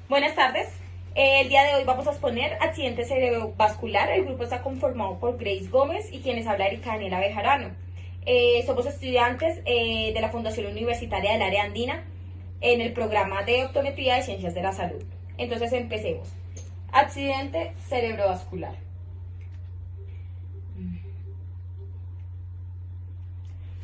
Buenas tardes. El día de hoy vamos a exponer accidente cerebrovascular. El grupo está conformado por Grace Gómez y quienes habla Erika Daniela Bejarano. Somos estudiantes de la Fundación Universitaria del Área Andina en el programa de optometría de Ciencias de la Salud. Entonces empecemos. Accidente cerebrovascular.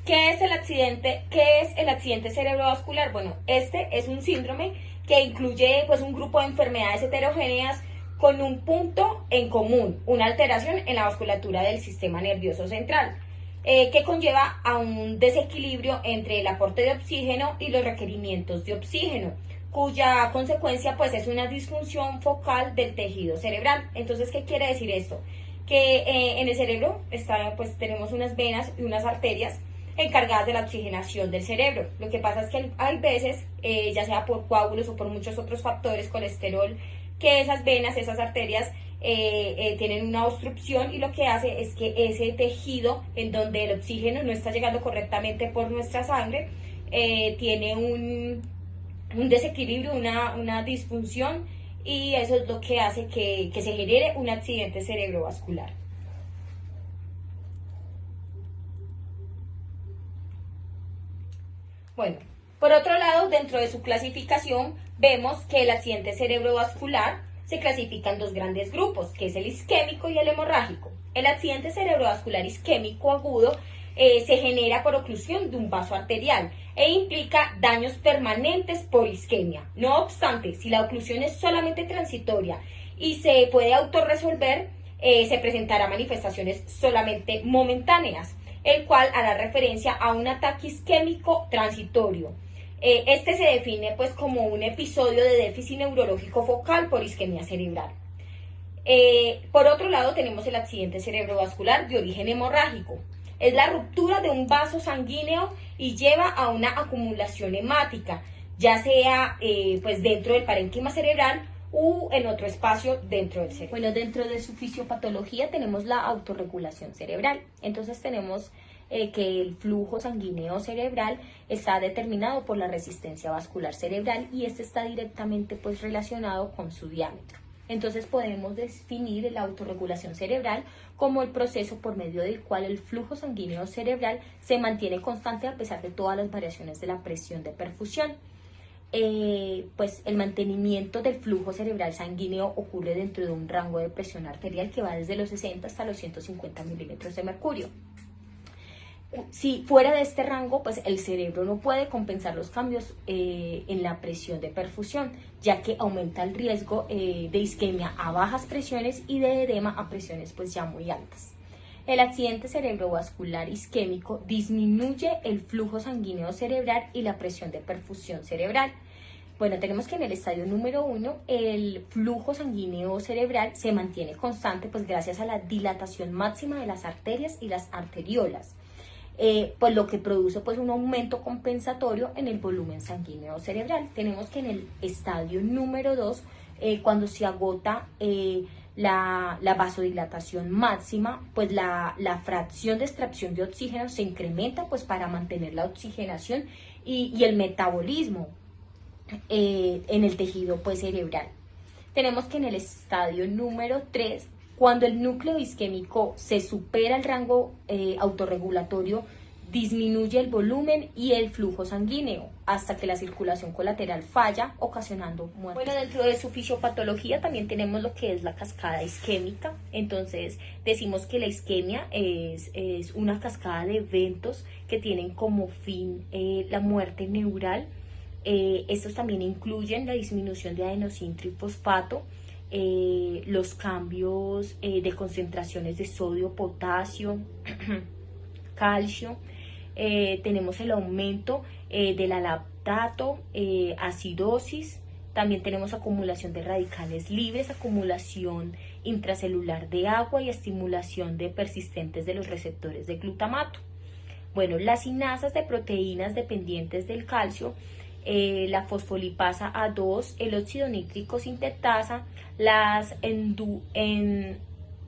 ¿Qué es el accidente? ¿Qué es el accidente cerebrovascular? Bueno, este es un síndrome que incluye pues un grupo de enfermedades heterogéneas con un punto en común, una alteración en la vasculatura del sistema nervioso central, que conlleva a un desequilibrio entre el aporte de oxígeno y los requerimientos de oxígeno, cuya consecuencia pues es una disfunción focal del tejido cerebral. Entonces, ¿qué quiere decir esto? Que en el cerebro tenemos unas venas y unas arterias encargadas de la oxigenación del cerebro. Lo que pasa es que hay veces, ya sea por coágulos o por muchos otros factores, colesterol, que esas venas, esas arterias tienen una obstrucción y lo que hace es que ese tejido en donde el oxígeno no está llegando correctamente por nuestra sangre, tiene un desequilibrio, una disfunción, y eso es lo que hace que se genere un accidente cerebrovascular. Bueno, por otro lado, dentro de su clasificación, vemos que el accidente cerebrovascular se clasifica en dos grandes grupos, que es el isquémico y el hemorrágico. El accidente cerebrovascular isquémico agudo se genera por oclusión de un vaso arterial e implica daños permanentes por isquemia. No obstante, si la oclusión es solamente transitoria y se puede autorresolver, se presentará manifestaciones solamente momentáneas, el cual hará referencia a un ataque isquémico transitorio. Este se define pues como un episodio de déficit neurológico focal por isquemia cerebral. Por otro lado, tenemos el accidente cerebrovascular de origen hemorrágico. Es la ruptura de un vaso sanguíneo y lleva a una acumulación hemática, ya sea pues dentro del parénquima cerebral u en otro espacio dentro del cerebro. Bueno, dentro de su fisiopatología tenemos la autorregulación cerebral. Entonces tenemos que el flujo sanguíneo cerebral está determinado por la resistencia vascular cerebral y este está directamente pues relacionado con su diámetro. Entonces podemos definir la autorregulación cerebral como el proceso por medio del cual el flujo sanguíneo cerebral se mantiene constante a pesar de todas las variaciones de la presión de perfusión. Pues el mantenimiento del flujo cerebral sanguíneo ocurre dentro de un rango de presión arterial que va desde los 60 hasta los 150 milímetros de mercurio. Si fuera de este rango, pues el cerebro no puede compensar los cambios en la presión de perfusión, ya que aumenta el riesgo de isquemia a bajas presiones y de edema a presiones pues ya muy altas. El accidente cerebrovascular isquémico disminuye el flujo sanguíneo cerebral y la presión de perfusión cerebral. Bueno, tenemos que en el estadio número 1 el flujo sanguíneo cerebral se mantiene constante pues gracias a la dilatación máxima de las arterias y las arteriolas, pues lo que produce pues un aumento compensatorio en el volumen sanguíneo cerebral. Tenemos que en el estadio número 2, cuando se agota la vasodilatación máxima, pues la fracción de extracción de oxígeno se incrementa pues para mantener la oxigenación y el metabolismo en el tejido pues cerebral. Tenemos que en el estadio número 3, cuando el núcleo isquémico se supera el rango autorregulatorio, disminuye el volumen y el flujo sanguíneo hasta que la circulación colateral falla, ocasionando muerte. Bueno, dentro de su fisiopatología también tenemos lo que es la cascada isquémica. Entonces decimos que la isquemia es una cascada de eventos que tienen como fin la muerte neural. Estos también incluyen la disminución de adenosintrifosfato, los cambios de concentraciones de sodio, potasio, calcio. Tenemos el aumento del lactato, acidosis. También tenemos acumulación de radicales libres, acumulación intracelular de agua y estimulación de persistentes de los receptores de glutamato. Bueno, las sinasas de proteínas dependientes del calcio, la fosfolipasa A2, el óxido nítrico sintetasa, las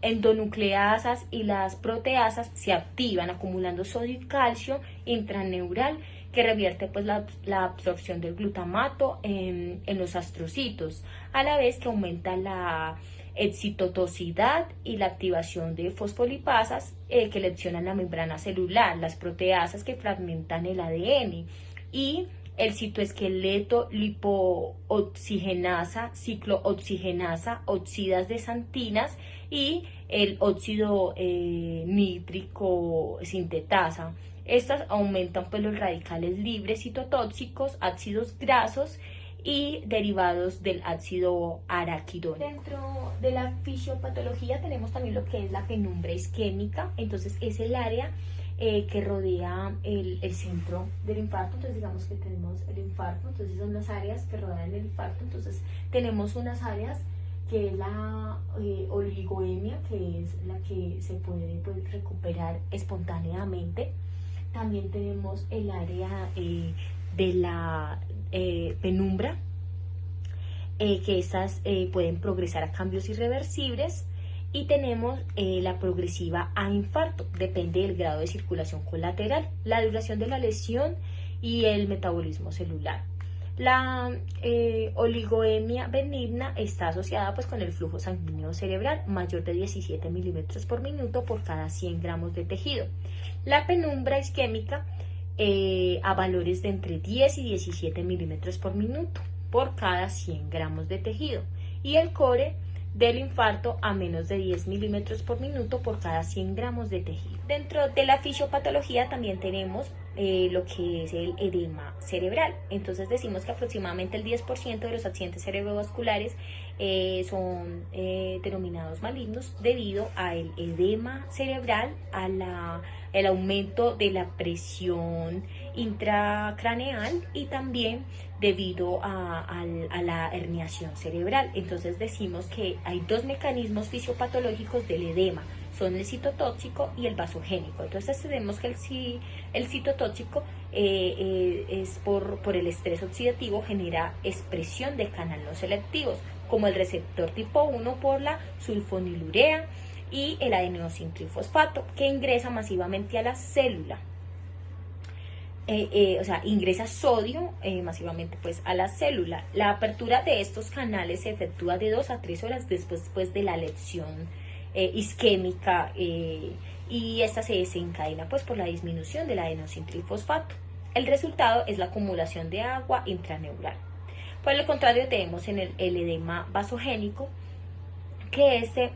endonucleasas y las proteasas se activan acumulando sodio y calcio intraneural, que revierte pues la absorción del glutamato en los astrocitos, a la vez que aumenta la excitotoxicidad y la activación de fosfolipasas que leccionan la membrana celular, las proteasas que fragmentan el ADN, y el citoesqueleto lipooxigenasa, ciclooxigenasa, oxidas de santinas y el óxido nítrico sintetasa. Estas aumentan pues los radicales libres citotóxicos, ácidos grasos y derivados del ácido araquidónico. Dentro de la fisiopatología tenemos también lo que es la penumbra isquémica. Entonces es el área que rodea el centro del infarto. Entonces digamos que tenemos el infarto, entonces son las áreas que rodean el infarto. Entonces tenemos unas áreas que es la oligoemia, que es la que se puede pues, recuperar espontáneamente. También tenemos el área de la penumbra, que estas pueden progresar a cambios irreversibles, y tenemos la progresiva a infarto, depende del grado de circulación colateral, la duración de la lesión y el metabolismo celular. La oligoemia benigna está asociada pues con el flujo sanguíneo cerebral mayor de 17 milímetros por minuto por cada 100 gramos de tejido. La penumbra isquémica a valores de entre 10 y 17 milímetros por minuto por cada 100 gramos de tejido, y el core del infarto a menos de 10 milímetros por minuto por cada 100 gramos de tejido. Dentro de la fisiopatología también tenemos lo que es el edema cerebral. Entonces decimos que aproximadamente el 10% de los accidentes cerebrovasculares son denominados malignos debido al edema cerebral, el aumento de la presión intracraneal y también debido a la herniación cerebral. Entonces decimos que hay dos mecanismos fisiopatológicos del edema, son el citotóxico y el vasogénico. Entonces tenemos que el citotóxico es por el estrés oxidativo, genera expresión de canales no selectivos, como el receptor tipo 1 por la sulfonilurea y el adenosintrifosfato, que ingresa masivamente a la célula. O sea, ingresa sodio masivamente pues a la célula. La apertura de estos canales se efectúa de 2 a 3 horas después pues, de la lesión isquémica, y esta se desencadena pues por la disminución del adenosintrifosfato. El resultado es la acumulación de agua intraneural. Por el contrario, tenemos en el edema vasogénico, que se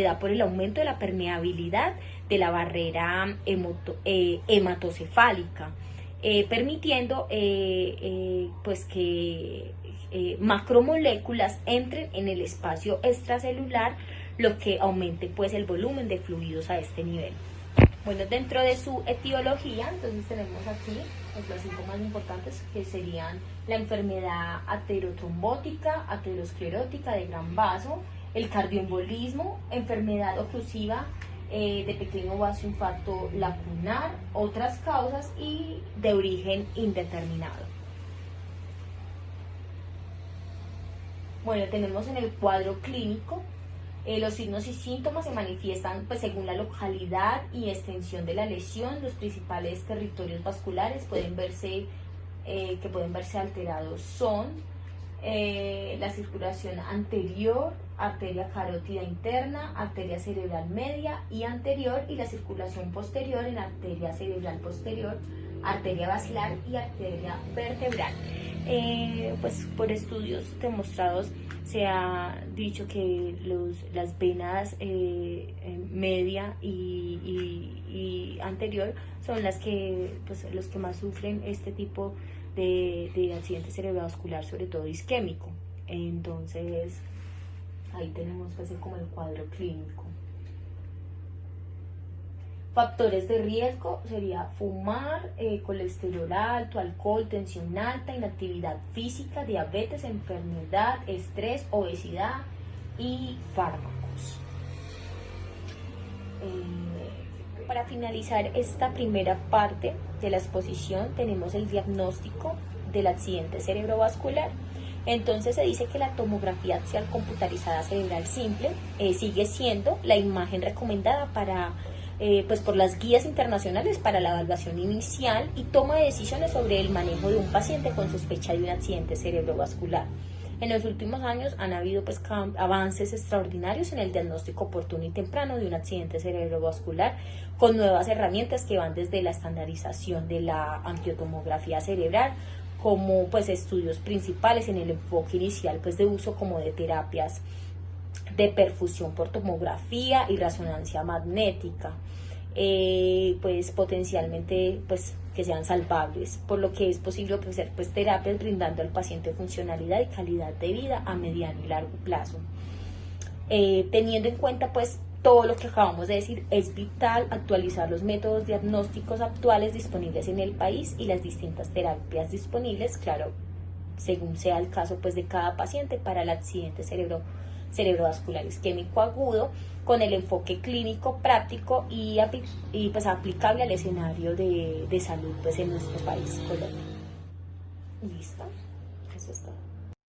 da por el aumento de la permeabilidad de la barrera hematocefálica, permitiendo pues que macromoléculas entren en el espacio extracelular, lo que aumente pues el volumen de fluidos a este nivel. Bueno, dentro de su etiología, entonces tenemos aquí los síntomas importantes, que serían la enfermedad aterotrombótica, aterosclerótica de gran vaso, el cardioembolismo, enfermedad oclusiva de pequeño vaso, infarto lacunar, otras causas y de origen indeterminado. Bueno, tenemos en el cuadro clínico los signos y síntomas se manifiestan pues, según la localidad y extensión de la lesión. Los principales territorios vasculares que pueden verse alterados son la circulación anterior, arteria carótida interna, arteria cerebral media y anterior, y la circulación posterior en arteria cerebral posterior, arteria basilar y arteria vertebral. Pues por estudios demostrados se ha dicho que las venas media y anterior son las que pues, los que más sufren este tipo de accidente cerebrovascular, sobre todo isquémico. Entonces ahí tenemos pues como el cuadro clínico. Factores de riesgo sería fumar, colesterol alto, alcohol, tensión alta, inactividad física, diabetes, enfermedad, estrés, obesidad y fármacos. Para finalizar esta primera parte de la exposición tenemos el diagnóstico del accidente cerebrovascular, Entonces se dice que la tomografía axial computarizada cerebral simple sigue siendo la imagen recomendada para, pues por las guías internacionales para la evaluación inicial y toma de decisiones sobre el manejo de un paciente con sospecha de un accidente cerebrovascular. En los últimos años han habido pues avances extraordinarios en el diagnóstico oportuno y temprano de un accidente cerebrovascular con nuevas herramientas que van desde la estandarización de la angiotomografía cerebral como pues estudios principales en el enfoque inicial pues de uso como de terapias de perfusión por tomografía y resonancia magnética, pues potencialmente pues que sean salvables, por lo que es posible ofrecer pues terapias brindando al paciente funcionalidad y calidad de vida a mediano y largo plazo. Teniendo en cuenta pues todo lo que acabamos de decir, es vital actualizar los métodos diagnósticos actuales disponibles en el país y las distintas terapias disponibles, claro, según sea el caso pues de cada paciente para el accidente cerebrovascular isquémico agudo, con el enfoque clínico, práctico y pues aplicable al escenario de salud pues en nuestro país, Colombia. ¿Listo? Eso es todo.